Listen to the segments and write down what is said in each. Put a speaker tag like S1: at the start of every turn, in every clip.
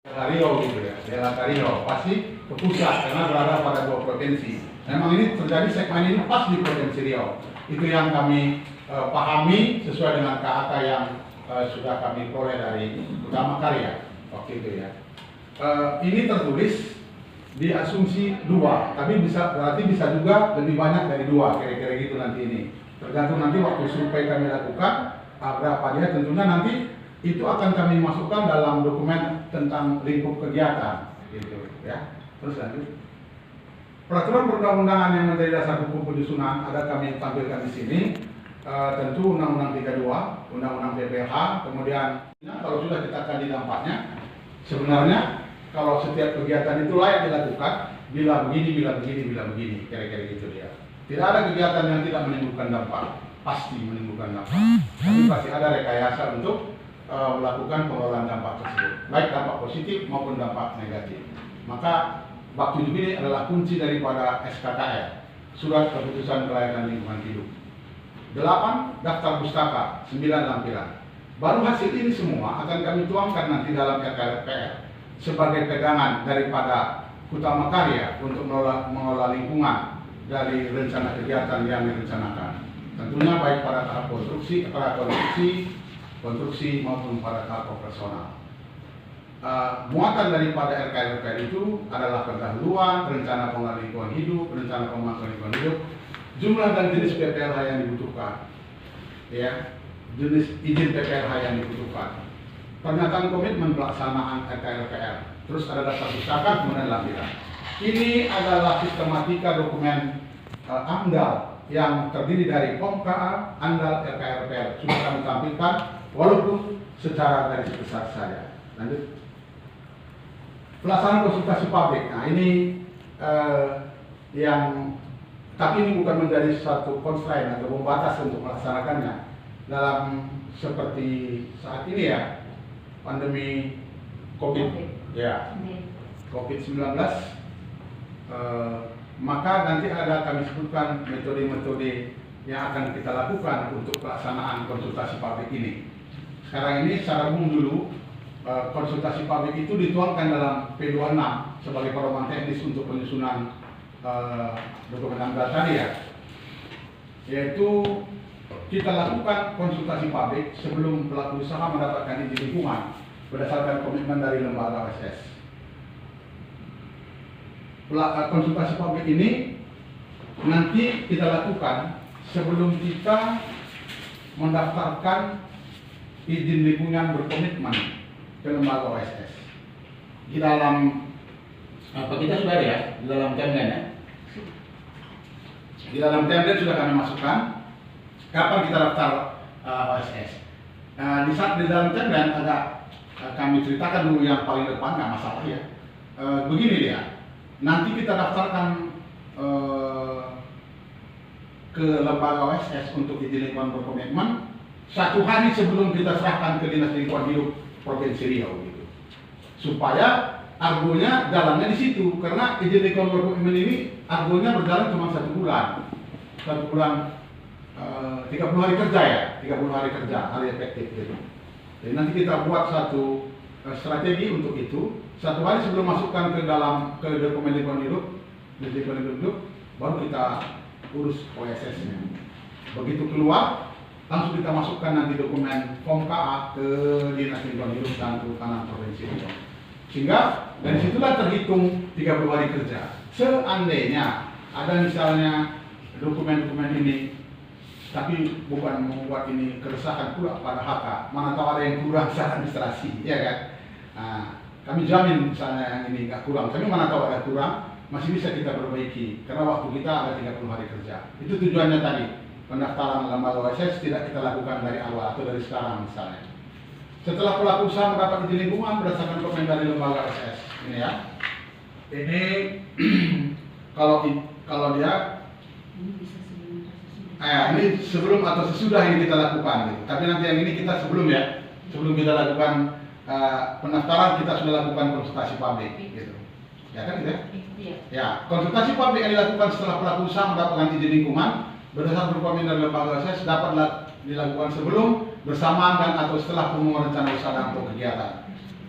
S1: Riau gitu ya, daerah Riau pasti ke pusat karena berada pada 2 provinsi. Memang ini terjadi segmen ini pas di Provinsi Riau. Itu yang kami pahami sesuai dengan KAK yang sudah kami peroleh dari Utama Karya waktu itu ya. Ini tertulis di asumsi 2, tapi berarti bisa juga lebih banyak dari 2, kira-kira gitu nanti ini. Tergantung nanti waktu survei kami lakukan berapa dia, tentunya nanti itu akan kami masukkan dalam dokumen tentang lingkup kegiatan gitu ya. Terus lanjut. Peraturan perundang-undangan yang menjadi dasar hukum penyusunan ada kami tampilkan di sini. Tentu Undang-Undang 32, Undang-Undang PPH, kemudian kalau sudah kita kaji dampaknya, sebenarnya kalau setiap kegiatan itu layak dilakukan bila begini, bila begini, bila begini, kira-kira gitu ya. Tidak ada kegiatan yang tidak menimbulkan dampak, pasti menimbulkan dampak. Tapi pasti ada rekayasa untuk melakukan pengelolaan dampak tersebut, baik dampak positif maupun dampak negatif. Maka bab 7 ini adalah kunci daripada SKKL, Surat Keputusan Kelayakan Lingkungan Hidup. 8. Daftar pustaka, 9 lampiran. Baru hasil ini semua akan kami tuangkan nanti dalam RKRPR sebagai pegangan daripada Utama Karya untuk mengelola lingkungan dari rencana kegiatan yang direncanakan. Tentunya baik pada tahap konstruksi maupun pada tahap operasional. Muatan daripada RKRPR itu adalah pendahuluan, rencana pengelolaan lingkungan hidup, rencana pemanfaatan lingkungan hidup, jumlah dan jenis PPLH yang dibutuhkan, ya, jenis izin PPLH yang dibutuhkan, pernyataan komitmen pelaksanaan RKRPR, terus ada daftar pustaka, kemudian lampiran. Ini adalah sistematika dokumen AMDAL yang terdiri dari POM-KA, AMDAL, RKRPR. Sudah kami tampilkan, walaupun secara garis besar saja. Lanjut. Pelaksanaan konsultasi publik. Nah ini tapi ini bukan menjadi satu constraint atau pembatas untuk melaksanakannya dalam seperti saat ini ya, pandemi COVID ya, COVID-19. Maka nanti ada kami sebutkan metode-metode yang akan kita lakukan untuk pelaksanaan konsultasi publik ini. Sekarang ini secara umum dulu konsultasi publik itu dituangkan dalam P26 sebagai pedoman teknis untuk penyusunan dokumen AMDAL tadi ya, yaitu kita lakukan konsultasi publik sebelum pelaku usaha mendapatkan izin lingkungan berdasarkan komitmen dari lembaga OSS. Konsultasi publik ini nanti kita lakukan sebelum kita mendaftarkan izin lingkungan berkomitmen ke lembaga OSS. Di dalam apa kita sudah ada ya, di dalam timeline ya. Di dalam timeline sudah kami masukkan kapan kita daftar OSS. Di dalam timeline ada kami ceritakan dulu yang paling depan, nggak masalah ya. Begini dia, nanti kita daftarkan ke lembaga OSS untuk izin lingkungan berkomitmen 1 hari sebelum kita serahkan ke Dinas Lingkungan Hidup Provinsi Riau gitu. Supaya argonya jalannya di situ, karena izin lingkungan berkomitmen ini argonya berjalan cuma 1 bulan. 1 bulan 30 hari kerja ya, 30 hari kerja, hari efektif gitu. Jadi nanti kita buat satu strategi untuk itu. 1 hari sebelum masukkan ke dokumen lingkungan hidup, baru kita urus OSS-nya. Begitu keluar, langsung kita masukkan nanti dokumen POM-KA ke Dinas Lingkungan Hidup dan Kehutanan Provinsi Riau. Sehingga dari situlah terhitung 30 hari kerja. Seandainya ada misalnya dokumen-dokumen ini, tapi bukan membuat ini keresahan pula pada HK, mana tahu ada yang kurang secara administrasi, ya kan? Nah, kami jamin misalnya yang ini nggak kurang, tapi mana tahu ada kurang, masih bisa kita perbaiki, karena waktu kita ada 30 hari kerja. Itu tujuannya tadi, pendaftaran lembaga OSS tidak kita lakukan dari awal atau dari sekarang misalnya. Setelah pelaku usaha mendapat izin lingkungan berdasarkan komen dari lembaga OSS, ini ya. Ini kalau dia ini sebelum atau sesudah ini kita lakukan gitu. Tapi nanti yang ini kita sebelum ya, sebelum kita lakukan pendaftaran kita sudah lakukan konsultasi publik gitu. Ya kan gitu ya? Iya. Ya, konsultasi publik yang dilakukan setelah pelaku usaha mendapatkan izin lingkungan berdasarkan komen dari lembaga OSS dapat dilakukan sebelum, bersamaan dan atau setelah pengumuman rencana usaha dan atau kegiatan.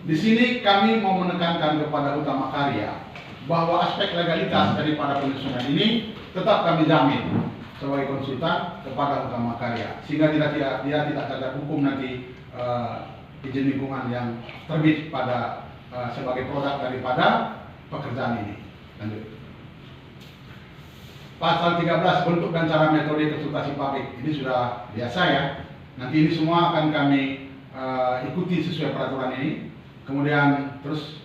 S1: Di sini kami mau menekankan kepada Utama Karya bahwa aspek legalitas daripada penyusunan ini tetap kami jamin sebagai konsultan kepada Utama Karya, sehingga dia tidak cacat hukum nanti izin lingkungan yang terbit pada sebagai produk daripada pekerjaan ini. Lanjut. Pasal 13, bentuk dan cara metode konsultasi publik. Ini sudah biasa ya. Nanti ini semua akan kami ikuti sesuai peraturan ini. Kemudian terus,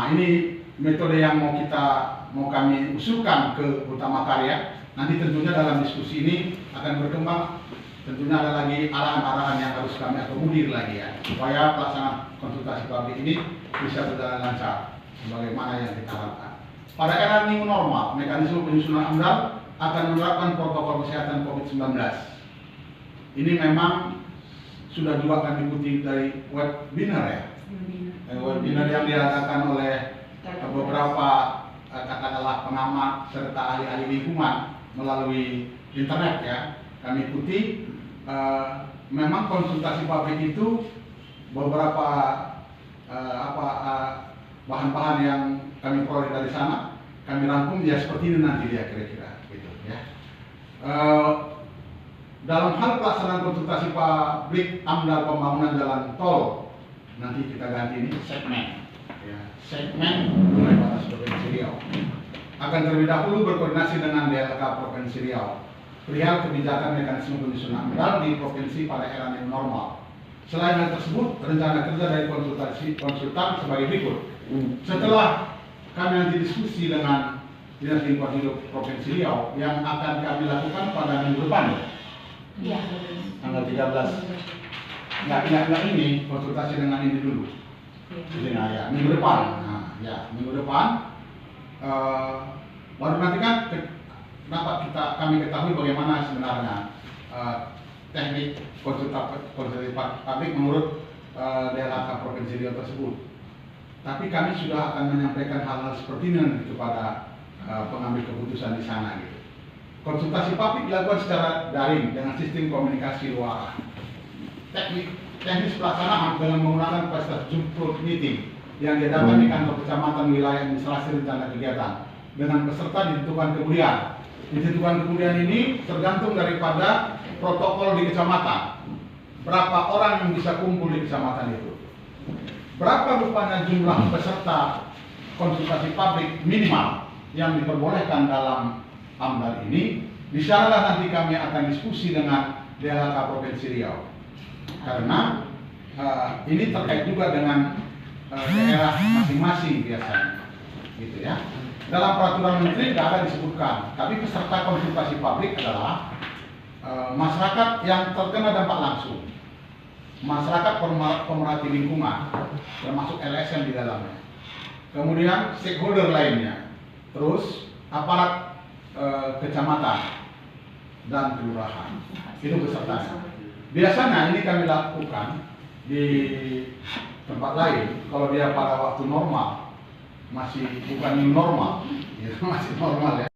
S1: ini metode yang mau kami usulkan ke Utama Karya. Nanti tentunya dalam diskusi ini akan berkembang. Tentunya ada lagi arahan-arahan yang harus kami akomodir lagi ya, supaya pelaksanaan konsultasi publik ini bisa berjalan lancar sebagaimana yang kita harapkan. Pada era new normal, mekanisme penyusunan AMDAL akan menerapkan protokol kesehatan COVID-19. Ini memang sudah juga akan diikuti dari webinar ya. Webinar yang diadakan oleh beberapa katakanlah pengamat serta ahli-ahli lingkungan melalui internet ya. Kami ikuti, memang konsultasi publik itu beberapa bahan-bahan yang kami peroleh dari sana, kami rangkum ya seperti ini nanti dia kira-kira gitu ya. Dalam hal pelaksanaan konsultasi publik AMDAL pembangunan jalan tol, nanti kita ganti ini segmen ya. Segmen mulai batas Provinsi Riau akan terlebih dahulu berkoordinasi dengan DLK Provinsi Riau perihal kebijakan mekanisme penyusunan AMDAL di provinsi pada era new normal. Selain hal tersebut, rencana kerja dari konsultan sebagai berikut. Setelah kami nanti diskusi dengan Dinas Lingkungan Hidup Provinsi Riau yang akan kami lakukan pada minggu depan ya? Iya. Tanggal 13. Nggak ini, konsultasi dengan ini dulu. Iya. Ya, minggu depan. Nah, ya, minggu depan. Baru nanti kan dapat kami ketahui bagaimana sebenarnya teknik konsultasi publik menurut DLK Provinsi Riau tersebut. Tapi kami sudah akan menyampaikan hal-hal seperti ini nanti kepada pengambil keputusan di sana gitu. Konsultasi publik dilakukan secara daring dengan sistem komunikasi luar arah. Teknis pelaksanaan dengan menggunakan fasilitas Zoom meeting yang diadakan di kantor kecamatan wilayah administrasi rencana kegiatan dengan peserta ditentukan kemudian. Ditentukan kemudian ini tergantung daripada protokol di kecamatan. Berapa orang yang bisa kumpul di kecamatan itu? Berapa rupanya jumlah peserta konsultasi publik minimal yang diperbolehkan dalam AMDAL ini? Di sanalah nanti kami akan diskusi dengan DLK Provinsi Riau. Karena ini terkait juga dengan daerah masing-masing biasanya, gitu ya. Dalam peraturan menteri tidak ada disebutkan, tapi peserta konsultasi publik adalah masyarakat yang terkena dampak langsung, masyarakat pemerhati lingkungan, termasuk LSM di dalamnya, kemudian stakeholder lainnya, terus aparat kecamatan dan kelurahan, itu pesertanya. Biasanya ini kami lakukan di tempat lain, kalau dia pada waktu normal, masih bukan new normal, ya, masih normal ya.